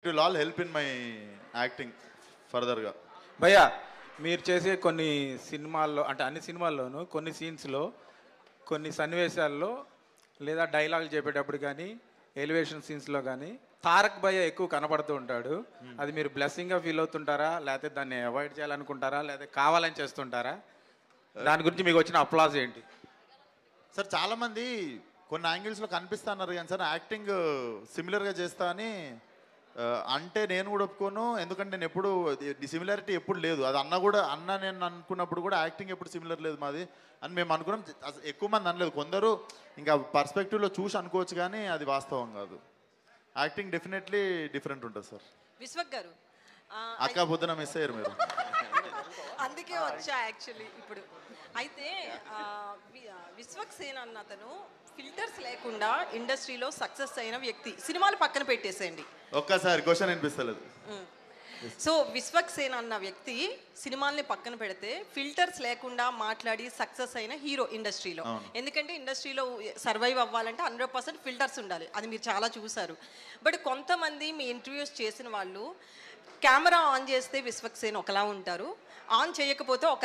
It will all help in my acting ఫర్దర్గా. భయ్యా మీరు చేసే కొన్ని సినిమాల్లో అంటే అన్ని సినిమాల్లోనూ కొన్ని సీన్స్లో కొన్ని సన్నివేశాల్లో లేదా డైలాగులు చెప్పేటప్పుడు కానీ ఎలివేషన్ సీన్స్లో కానీ తారక్ భయ్య ఎక్కువ కనపడుతూ ఉంటాడు. అది మీరు బ్లెస్సింగ్గా ఫీల్ అవుతుంటారా, లేకపోతే దాన్ని అవాయిడ్ చేయాలనుకుంటారా, లేకపోతే కావాలని చేస్తుంటారా? దాని గురించి మీకు వచ్చిన అప్లాజ్ ఏంటి? సార్ చాలామంది కొన్ని యాంగిల్స్లో కనిపిస్తా అన్నారు కానీ సార్ యాక్టింగ్ సిమిలర్గా చేస్తా అని అంటే నేను కూడా ఒప్పుకోను. ఎందుకంటే నేను ఎప్పుడు సిమిలారిటీ ఎప్పుడు లేదు. అది అన్న నేను అనుకున్నప్పుడు కూడా యాక్టింగ్ ఎప్పుడు సిమిలర్ లేదు మాది అని మేము అనుకున్నాం. ఎక్కువ మంది అనలేదు, కొందరు ఇంకా పర్స్పెక్టివ్లో చూసి అనుకోవచ్చు కానీ అది వాస్తవం కాదు. యాక్టింగ్ డెఫినెట్లీ డిఫరెంట్ ఉంటుంది సార్. విశ్వక్ గారు అక్క పొద్దున మిస్ అయ్యారు మీరు. అందుకే వచ్చా యాక్చువల్లీ ఇప్పుడు. అయితే విశ్వక్ సేన్ అన్న అతను ఫిల్టర్స్ లేకుండా ఇండస్ట్రీలో సక్సెస్ అయిన వ్యక్తి. సినిమాలు పక్కన పెట్టేసేయండి, ఒక్కసారి క్వశ్చన్ వినిపిస్తలేదు. సో విశ్వక్ సేన్ అన్న వ్యక్తి సినిమాల్ని పక్కన పెడితే ఫిల్టర్స్ లేకుండా మాట్లాడి సక్సెస్ అయిన హీరో ఇండస్ట్రీలో. ఎందుకంటే ఇండస్ట్రీలో సర్వైవ్ అవ్వాలంటే 100% ఫిల్టర్స్ ఉండాలి, అది మీరు చాలా చూసారు. బట్ కొంతమంది మీ ఇంటర్వ్యూస్ చేసిన వాళ్ళు కెమెరా ఆన్ చేస్తే విశ్వక్ సేన్ ఒకలా ఉంటారు, ఆన్ చేయకపోతే ఒక